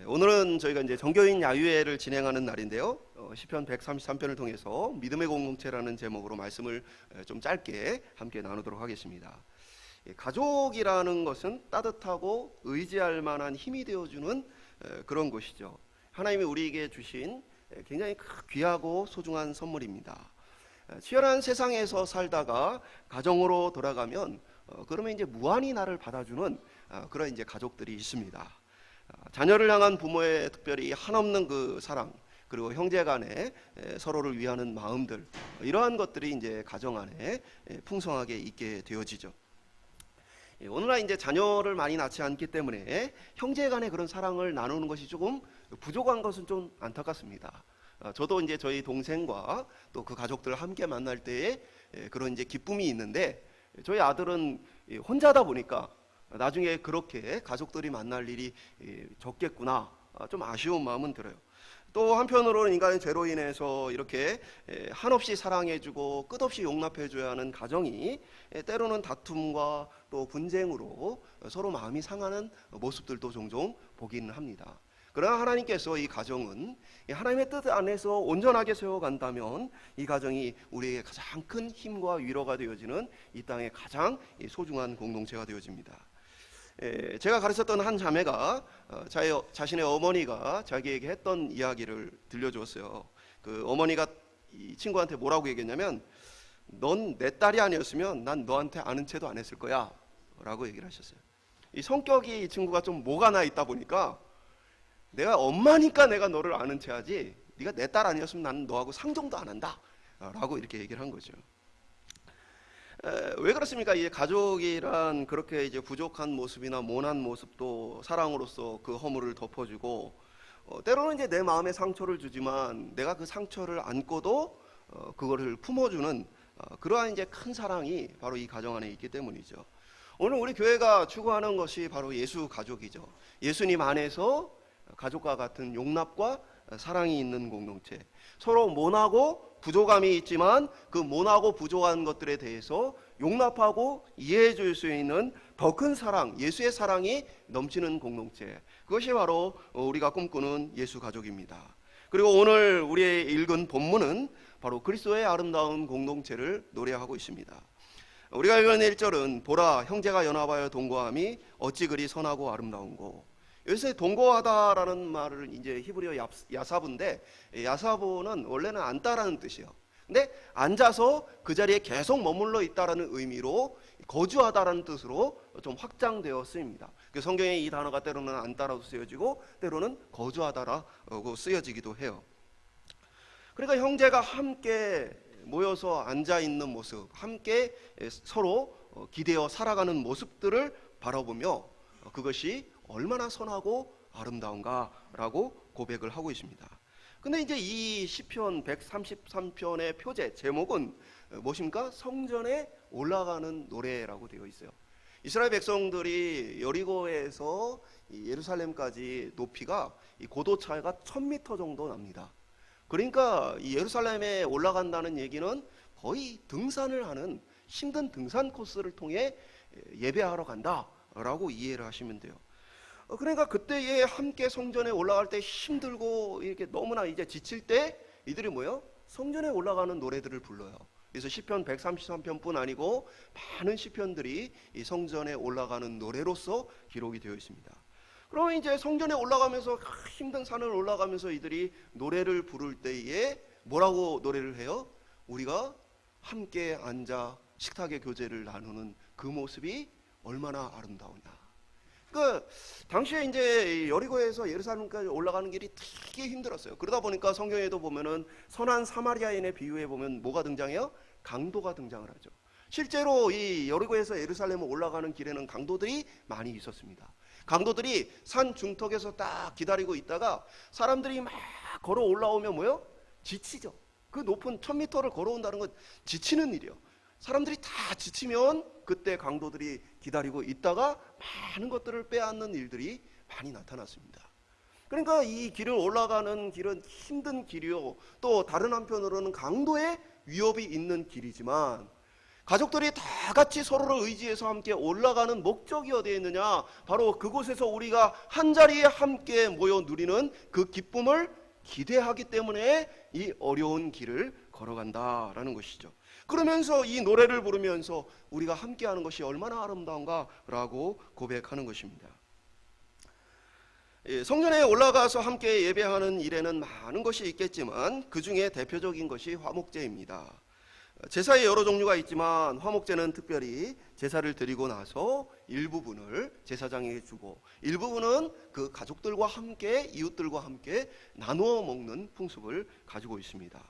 오늘은 저희가 이제 정교인 야유회를 진행하는 날인데요. 시편 133편을 통해서 믿음의 공동체라는 제목으로 말씀을 좀 짧게 함께 나누도록 하겠습니다. 가족이라는 것은 따뜻하고 의지할 만한 힘이 되어주는 그런 것이죠. 하나님이 우리에게 주신 굉장히 귀하고 소중한 선물입니다. 치열한 세상에서 살다가 가정으로 돌아가면 그러면 이제 무한히 나를 받아주는 그런 이제 가족들이 있습니다. 자녀를 향한 부모의 특별히 한없는 그 사랑, 그리고 형제간에 서로를 위하는 마음들, 이러한 것들이 이제 가정 안에 풍성하게 있게 되어지죠. 오늘날 이제 자녀를 많이 낳지 않기 때문에 형제간의 그런 사랑을 나누는 것이 조금 부족한 것은 좀 안타깝습니다. 저도 이제 저희 동생과 또 그 가족들을 함께 만날 때에 그런 이제 기쁨이 있는데, 저희 아들은 혼자다 보니까 나중에 그렇게 가족들이 만날 일이 적겠구나, 좀 아쉬운 마음은 들어요. 또 한편으로는 인간의 죄로 인해서 이렇게 한없이 사랑해주고 끝없이 용납해줘야 하는 가정이 때로는 다툼과 또 분쟁으로 서로 마음이 상하는 모습들도 종종 보기는 합니다. 그러나 하나님께서 이 가정은 하나님의 뜻 안에서 온전하게 세워간다면 이 가정이 우리에게 가장 큰 힘과 위로가 되어지는 이 땅의 가장 소중한 공동체가 되어집니다. 제가 가르쳤던 한 자매가 자신의 어머니가 자기에게 했던 이야기를 들려주었어요. 그 어머니가 이 친구한테 뭐라고 얘기했냐면, 넌 내 딸이 아니었으면 난 너한테 아는 체도 안 했을 거야 라고 얘기를 하셨어요. 이 성격이 이 친구가 좀 뭐가 나 있다 보니까, 내가 엄마니까 내가 너를 아는 체 하지, 네가 내 딸 아니었으면 나는 너하고 상종도 안 한다 라고 이렇게 얘기를 한 거죠. 왜 그렇습니까? 이 가족이란 그렇게 이제 부족한 모습이나 모난 모습도 사랑으로서 그 허물을 덮어주고, 때로는 이제 내 마음에 상처를 주지만 내가 그 상처를 안고도 그거를 품어주는 그러한 이제 큰 사랑이 바로 이 가정 안에 있기 때문이죠. 오늘 우리 교회가 추구하는 것이 바로 예수 가족이죠. 예수님 안에서 가족과 같은 용납과 사랑이 있는 공동체, 서로 모나고 부족함이 있지만 그 모나고 부족한 것들에 대해서 용납하고 이해해 줄 수 있는 더 큰 사랑, 예수의 사랑이 넘치는 공동체, 그것이 바로 우리가 꿈꾸는 예수 가족입니다. 그리고 오늘 우리의 읽은 본문은 바로 그리스도의 아름다운 공동체를 노래하고 있습니다. 우리가 읽은 1절은 보라 형제가 연합하여 동거함이 어찌 그리 선하고 아름다운고. 여기서 동거하다라는 말을 이제 히브리어 야사부인데, 야사부는 원래는 앉다라는 뜻이에요. 근데 앉아서 그 자리에 계속 머물러 있다라는 의미로 거주하다라는 뜻으로 좀 확장되어 쓰입니다. 성경에 이 단어가 때로는 앉다라고 쓰여지고 때로는 거주하다라고 쓰여지기도 해요. 그러니까 형제가 함께 모여서 앉아 있는 모습, 함께 서로 기대어 살아가는 모습들을 바라보며 그것이 얼마나 선하고 아름다운가라고 고백을 하고 있습니다. 근데 이제 이 시편 133편의 표제 제목은 무엇입니까? 성전에 올라가는 노래라고 되어 있어요. 이스라엘 백성들이 여리고에서 예루살렘까지 높이가 이 고도 차이가 1000m 정도 납니다. 그러니까 이 예루살렘에 올라간다는 얘기는 거의 등산을 하는 힘든 등산 코스를 통해 예배하러 간다라고 이해를 하시면 돼요. 그러니까 그때에 함께 성전에 올라갈 때 힘들고 이렇게 너무나 이제 지칠 때 이들이 뭐예요? 성전에 올라가는 노래들을 불러요. 그래서 시편 133편뿐 아니고 많은 시편들이 이 성전에 올라가는 노래로서 기록이 되어 있습니다. 그러면 이제 성전에 올라가면서 힘든 산을 올라가면서 이들이 노래를 부를 때에 뭐라고 노래를 해요? 우리가 함께 앉아 식탁의 교제를 나누는 그 모습이 얼마나 아름다우냐. 그 당시에 이제 여리고에서 예루살렘까지 올라가는 길이 되게 힘들었어요. 그러다 보니까 성경에도 보면은 선한 사마리아인의 비유에 보면 뭐가 등장해요? 강도가 등장을 하죠. 실제로 이 여리고에서 예루살렘을 올라가는 길에는 강도들이 많이 있었습니다. 강도들이 산 중턱에서 딱 기다리고 있다가 사람들이 막 걸어 올라오면 뭐요? 지치죠. 그 높은 1000m를 걸어온다는 건 지치는 일이에요. 사람들이 다 지치면 그때 강도들이 기다리고 있다가 많은 것들을 빼앗는 일들이 많이 나타났습니다. 그러니까 이 길을 올라가는 길은 힘든 길이요, 또 다른 한편으로는 강도의 위협이 있는 길이지만 가족들이 다 같이 서로를 의지해서 함께 올라가는 목적이 어디에 있느냐? 바로 그곳에서 우리가 한자리에 함께 모여 누리는 그 기쁨을 기대하기 때문에 이 어려운 길을 걸어간다라는 것이죠. 그러면서 이 노래를 부르면서 우리가 함께하는 것이 얼마나 아름다운가라고 고백하는 것입니다. 성전에 올라가서 함께 예배하는 일에는 많은 것이 있겠지만 그 중에 대표적인 것이 화목제입니다. 제사의 여러 종류가 있지만 화목제는 특별히 제사를 드리고 나서 일부분을 제사장에게 주고 일부분은 그 가족들과 함께 이웃들과 함께 나누어 먹는 풍습을 가지고 있습니다.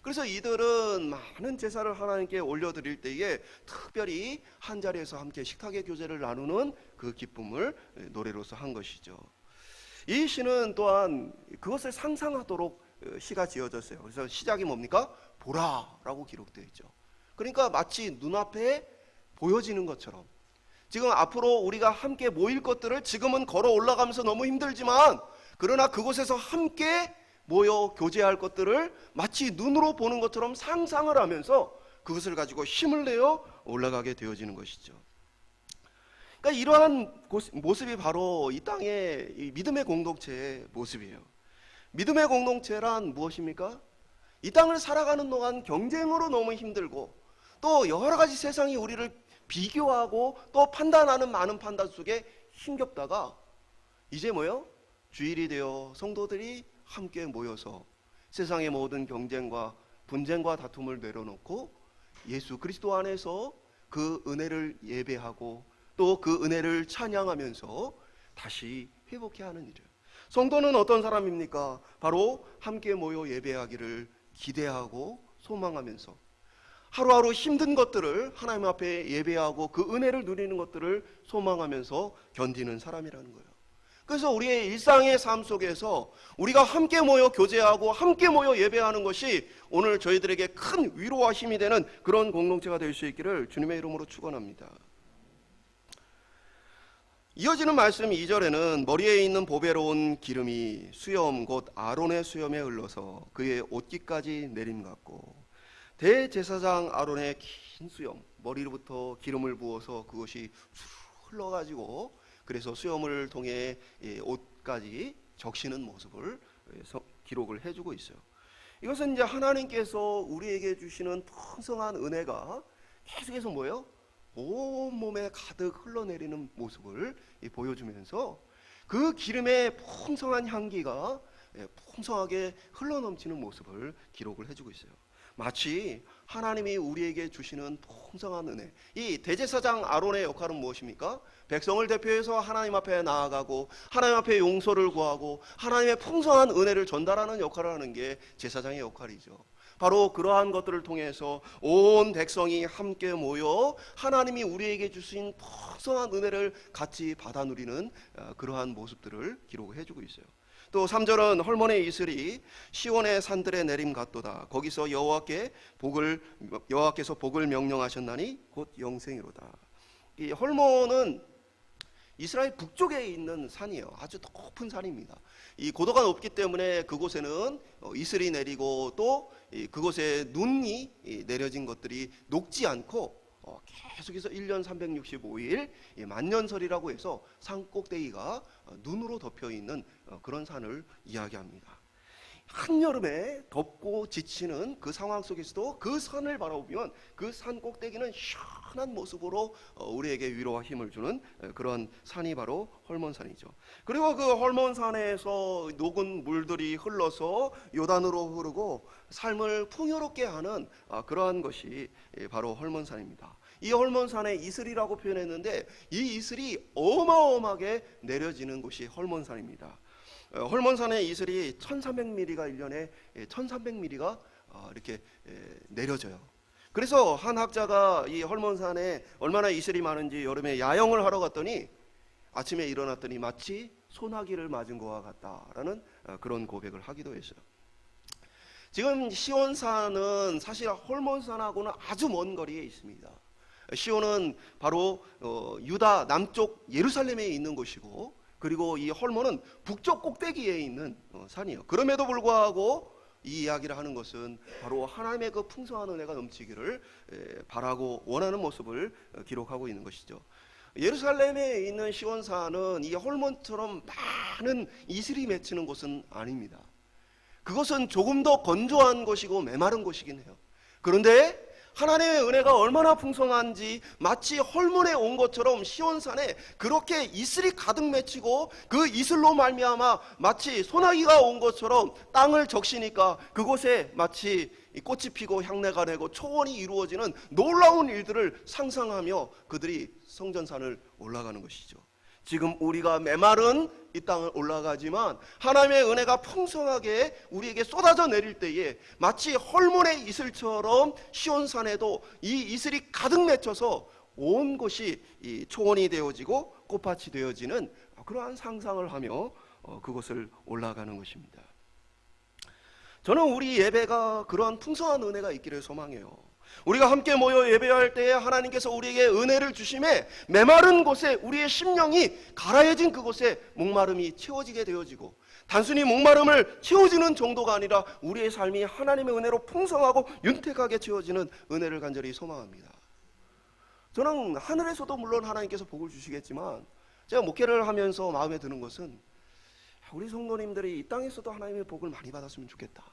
그래서 이들은 많은 제사를 하나님께 올려드릴 때에 특별히 한자리에서 함께 식탁의 교제를 나누는 그 기쁨을 노래로서 한 것이죠. 이 시는 또한 그것을 상상하도록 시가 지어졌어요. 그래서 시작이 뭡니까? 보라라고 기록되어 있죠. 그러니까 마치 눈앞에 보여지는 것처럼 지금 앞으로 우리가 함께 모일 것들을 지금은 걸어 올라가면서 너무 힘들지만 그러나 그곳에서 함께 모여 교제할 것들을 마치 눈으로 보는 것처럼 상상을 하면서 그것을 가지고 힘을 내어 올라가게 되어지는 것이죠. 그러니까 이러한 모습이 바로 이 땅의 이 믿음의 공동체의 모습이에요. 믿음의 공동체란 무엇입니까? 이 땅을 살아가는 동안 경쟁으로 너무 힘들고 또 여러 가지 세상이 우리를 비교하고 또 판단하는 많은 판단 속에 힘겹다가 이제 뭐요? 주일이 되어 성도들이 함께 모여서 세상의 모든 경쟁과 분쟁과 다툼을 내려놓고 예수 그리스도 안에서 그 은혜를 예배하고 또 그 은혜를 찬양하면서 다시 회복해야 하는 일이에요. 성도는 어떤 사람입니까? 바로 함께 모여 예배하기를 기대하고 소망하면서 하루하루 힘든 것들을 하나님 앞에 예배하고 그 은혜를 누리는 것들을 소망하면서 견디는 사람이라는 거예요. 그래서 우리의 일상의 삶 속에서 우리가 함께 모여 교제하고 함께 모여 예배하는 것이 오늘 저희들에게 큰 위로와 힘이 되는 그런 공동체가 될 수 있기를 주님의 이름으로 축원합니다. 이어지는 말씀 2절에는 머리에 있는 보배로운 기름이 수염 곧 아론의 수염에 흘러서 그의 옷깃까지 내림 같고 대제사장 아론의 긴 수염 머리로부터 기름을 부어서 그것이 흘러가지고 그래서 수염을 통해 옷까지 적시는 모습을 기록을 해주고 있어요. 이것은 이제 하나님께서 우리에게 주시는 풍성한 은혜가 계속해서 뭐예요? 온몸에 가득 흘러내리는 모습을 보여주면서 그 기름의 풍성한 향기가 풍성하게 흘러넘치는 모습을 기록을 해주고 있어요. 마치 하나님이 우리에게 주시는 풍성한 은혜. 이 대제사장 아론의 역할은 무엇입니까? 백성을 대표해서 하나님 앞에 나아가고 하나님 앞에 용서를 구하고 하나님의 풍성한 은혜를 전달하는 역할을 하는 게 제사장의 역할이죠. 바로 그러한 것들을 통해서 온 백성이 함께 모여 하나님이 우리에게 주신 풍성한 은혜를 같이 받아 누리는 그러한 모습들을 기록을 해주고 있어요. 또 3절은 헐몬의 이슬이 시온의 산들에 내림 같도다. 거기서 여호와께서 복을 명령하셨나니 곧 영생이로다. 이 헐몬은 이스라엘 북쪽에 있는 산이에요. 아주 높은 산입니다. 이 고도가 높기 때문에 그곳에는 이슬이 내리고 또 그곳에 눈이 내려진 것들이 녹지 않고 계속해서 1년 365일 만년설이라고 해서 산 꼭대기가 눈으로 덮여 있는 그런 산을 이야기합니다. 한여름에 덥고 지치는 그 상황 속에서도 그 산을 바라보면 그 산 꼭대기는 시원한 모습으로 우리에게 위로와 힘을 주는 그런 산이 바로 헐몬산이죠. 그리고 그 헐몬산에서 녹은 물들이 흘러서 요단으로 흐르고 삶을 풍요롭게 하는 그러한 것이 바로 헐몬산입니다. 이 헐몬산에 이슬이라고 표현했는데 이 이슬이 어마어마하게 내려지는 곳이 헐몬산입니다. 헐몬산의 이슬이 1300mm가 1년에 1300mm가 이렇게 내려져요. 그래서 한 학자가 이 헐몬산에 얼마나 이슬이 많은지 여름에 야영을 하러 갔더니 아침에 일어났더니 마치 소나기를 맞은 것과 같다라는 그런 고백을 하기도 했어요. 지금 시온산은 사실 헐몬산하고는 아주 먼 거리에 있습니다. 시온은 바로 유다 남쪽 예루살렘에 있는 곳이고 그리고 이 헐몬은 북쪽 꼭대기에 있는 산이에요. 그럼에도 불구하고 이 이야기를 하는 것은 바로 하나님의 그 풍성한 은혜가 넘치기를 바라고 원하는 모습을 기록하고 있는 것이죠. 예루살렘에 있는 시온산은 이 홀몬처럼 많은 이슬이 맺히는 곳은 아닙니다. 그것은 조금 더 건조한 곳이고 메마른 곳이긴 해요. 그런데 하나님의 은혜가 얼마나 풍성한지 마치 헐몬에 온 것처럼 시온산에 그렇게 이슬이 가득 맺히고 그 이슬로 말미암아 마치 소나기가 온 것처럼 땅을 적시니까 그곳에 마치 꽃이 피고 향내가 내고 초원이 이루어지는 놀라운 일들을 상상하며 그들이 성전산을 올라가는 것이죠. 지금 우리가 메마른 이 땅을 올라가지만 하나님의 은혜가 풍성하게 우리에게 쏟아져 내릴 때에 마치 헐몬의 이슬처럼 시온산에도 이 이슬이 가득 맺혀서 온 곳이 이 초원이 되어지고 꽃밭이 되어지는 그러한 상상을 하며 그곳을 올라가는 것입니다. 저는 우리 예배가 그러한 풍성한 은혜가 있기를 소망해요. 우리가 함께 모여 예배할 때에 하나님께서 우리에게 은혜를 주심에 메마른 곳에 우리의 심령이 가라해진 그곳에 목마름이 채워지게 되어지고 단순히 목마름을 채워주는 정도가 아니라 우리의 삶이 하나님의 은혜로 풍성하고 윤택하게 채워지는 은혜를 간절히 소망합니다. 저는 하늘에서도 물론 하나님께서 복을 주시겠지만 제가 목회를 하면서 마음에 드는 것은 우리 성도님들이 이 땅에서도 하나님의 복을 많이 받았으면 좋겠다.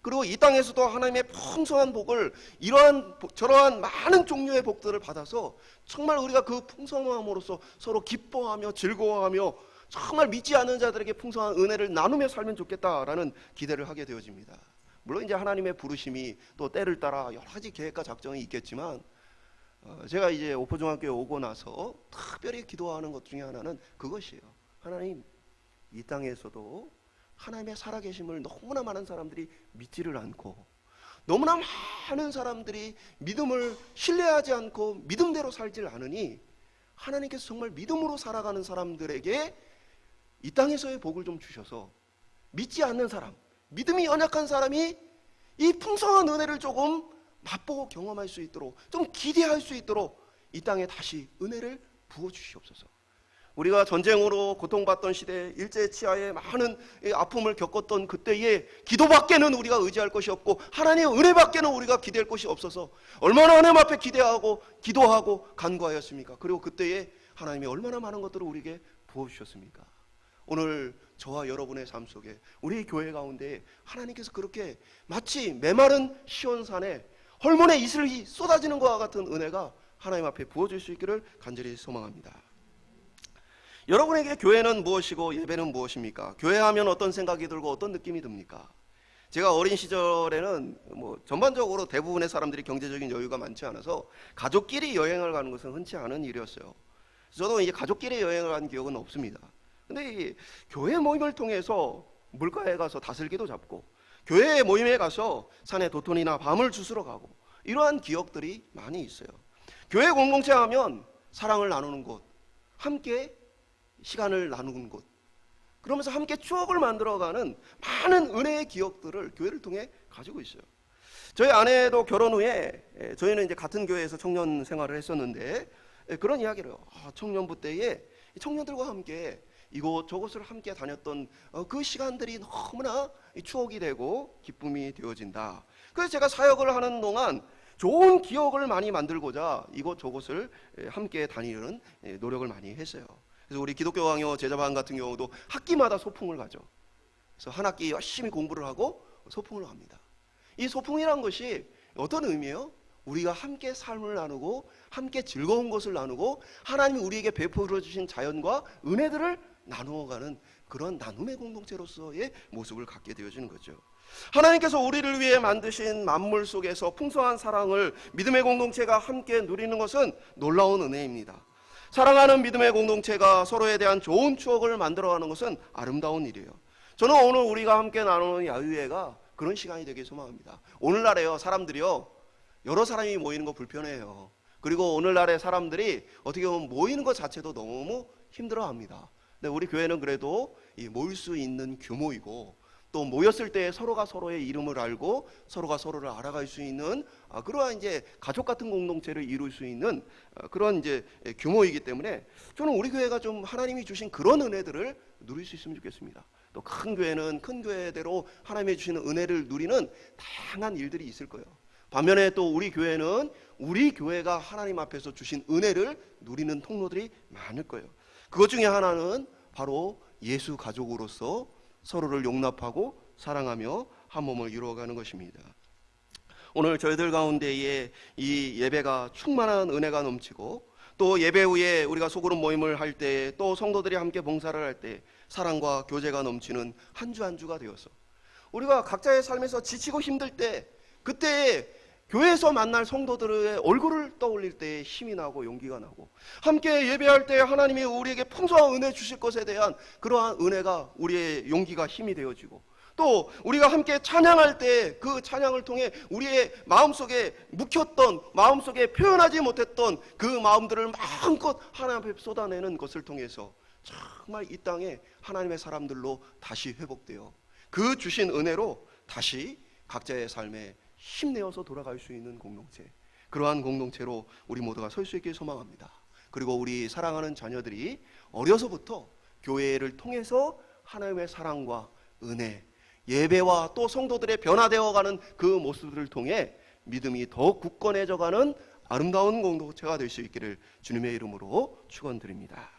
그리고 이 땅에서도 하나님의 풍성한 복을 이러한 저러한 많은 종류의 복들을 받아서 정말 우리가 그 풍성함으로써 서로 기뻐하며 즐거워하며 정말 믿지 않는 자들에게 풍성한 은혜를 나누며 살면 좋겠다라는 기대를 하게 되어집니다. 물론 이제 하나님의 부르심이 또 때를 따라 여러 가지 계획과 작정이 있겠지만 제가 이제 오포중학교에 오고 나서 특별히 기도하는 것 중에 하나는 그것이에요. 하나님, 이 땅에서도 하나님의 살아계심을 너무나 많은 사람들이 믿지를 않고 너무나 많은 사람들이 믿음을 신뢰하지 않고 믿음대로 살질 않으니 하나님께서 정말 믿음으로 살아가는 사람들에게 이 땅에서의 복을 좀 주셔서 믿지 않는 사람, 믿음이 연약한 사람이 이 풍성한 은혜를 조금 맛보고 경험할 수 있도록 좀 기대할 수 있도록 이 땅에 다시 은혜를 부어주시옵소서. 우리가 전쟁으로 고통받던 시대에 일제치하에 많은 아픔을 겪었던 그때에 기도밖에는 우리가 의지할 것이 없고 하나님의 은혜밖에는 우리가 기대할 것이 없어서 얼마나 하나님 앞에 기대하고 기도하고 간구하였습니까? 그리고 그때에 하나님이 얼마나 많은 것들을 우리에게 부어주셨습니까? 오늘 저와 여러분의 삶 속에 우리 교회 가운데 하나님께서 그렇게 마치 메마른 시온산에 헐몬의 이슬이 쏟아지는 것과 같은 은혜가 하나님 앞에 부어줄 수 있기를 간절히 소망합니다. 여러분에게 교회는 무엇이고 예배는 무엇입니까? 교회하면 어떤 생각이 들고 어떤 느낌이 듭니까? 제가 어린 시절에는 전반적으로 대부분의 사람들이 경제적인 여유가 많지 않아서 가족끼리 여행을 가는 것은 흔치 않은 일이었어요. 저도 이제 가족끼리 여행을 간 기억은 없습니다. 근데 이 교회 모임을 통해서 물가에 가서 다슬기도 잡고 교회 모임에 가서 산에 도토리나 밤을 주스러 가고 이러한 기억들이 많이 있어요. 교회 공동체 하면 사랑을 나누는 곳, 함께 시간을 나누는 곳, 그러면서 함께 추억을 만들어가는 많은 은혜의 기억들을 교회를 통해 가지고 있어요. 저희 아내도 결혼 후에 저희는 이제 같은 교회에서 청년 생활을 했었는데 그런 이야기를 해요. 청년부 때에 청년들과 함께 이곳저곳을 함께 다녔던 그 시간들이 너무나 추억이 되고 기쁨이 되어진다. 그래서 제가 사역을 하는 동안 좋은 기억을 많이 만들고자 이곳저곳을 함께 다니는 노력을 많이 했어요. 그래서 우리 기독교 강요 제자반 같은 경우도 학기마다 소풍을 가죠. 그래서 한 학기 열심히 공부를 하고 소풍을 갑니다. 이 소풍이란 것이 어떤 의미예요? 우리가 함께 삶을 나누고 함께 즐거운 것을 나누고 하나님이 우리에게 베풀어 주신 자연과 은혜들을 나누어가는 그런 나눔의 공동체로서의 모습을 갖게 되어지는 거죠. 하나님께서 우리를 위해 만드신 만물 속에서 풍성한 사랑을 믿음의 공동체가 함께 누리는 것은 놀라운 은혜입니다. 사랑하는 믿음의 공동체가 서로에 대한 좋은 추억을 만들어가는 것은 아름다운 일이에요. 저는 오늘 우리가 함께 나누는 야유회가 그런 시간이 되길 소망합니다. 오늘날에요, 사람들이요, 여러 사람이 모이는 거 불편해요. 그리고 오늘날의 사람들이 어떻게 보면 모이는 것 자체도 너무 힘들어합니다. 근데 우리 교회는 그래도 모일 수 있는 규모이고 또 모였을 때 서로가 서로의 이름을 알고 서로가 서로를 알아갈 수 있는 그러한 이제 가족 같은 공동체를 이룰 수 있는 그런 이제 규모이기 때문에 저는 우리 교회가 좀 하나님이 주신 그런 은혜들을 누릴 수 있으면 좋겠습니다. 또 큰 교회는 큰 교회대로 하나님이 주시는 은혜를 누리는 다양한 일들이 있을 거예요. 반면에 또 우리 교회는 우리 교회가 하나님 앞에서 주신 은혜를 누리는 통로들이 많을 거예요. 그것 중에 하나는 바로 예수 가족으로서 서로를 용납하고 사랑하며 한 몸을 이루어가는 것입니다. 오늘 저희들 가운데에 이 예배가 충만한 은혜가 넘치고 또 예배 후에 우리가 소그룹 모임을 할 때 또 성도들이 함께 봉사를 할 때 사랑과 교제가 넘치는 한 주 한 주가 되어서 우리가 각자의 삶에서 지치고 힘들 때 그때 교회에서 만날 성도들의 얼굴을 떠올릴 때 힘이 나고 용기가 나고 함께 예배할 때 하나님이 우리에게 풍성한 은혜 주실 것에 대한 그러한 은혜가 우리의 용기가 힘이 되어지고 또 우리가 함께 찬양할 때 그 찬양을 통해 우리의 마음속에 묵혔던 마음속에 표현하지 못했던 그 마음들을 마음껏 하나님 앞에 쏟아내는 것을 통해서 정말 이 땅에 하나님의 사람들로 다시 회복되어 그 주신 은혜로 다시 각자의 삶에 힘내어서 돌아갈 수 있는 공동체, 그러한 공동체로 우리 모두가 설 수 있길 소망합니다. 그리고 우리 사랑하는 자녀들이 어려서부터 교회를 통해서 하나님의 사랑과 은혜, 예배와 또 성도들의 변화되어가는 그 모습들을 통해 믿음이 더 굳건해져가는 아름다운 공동체가 될 수 있기를 주님의 이름으로 축원드립니다.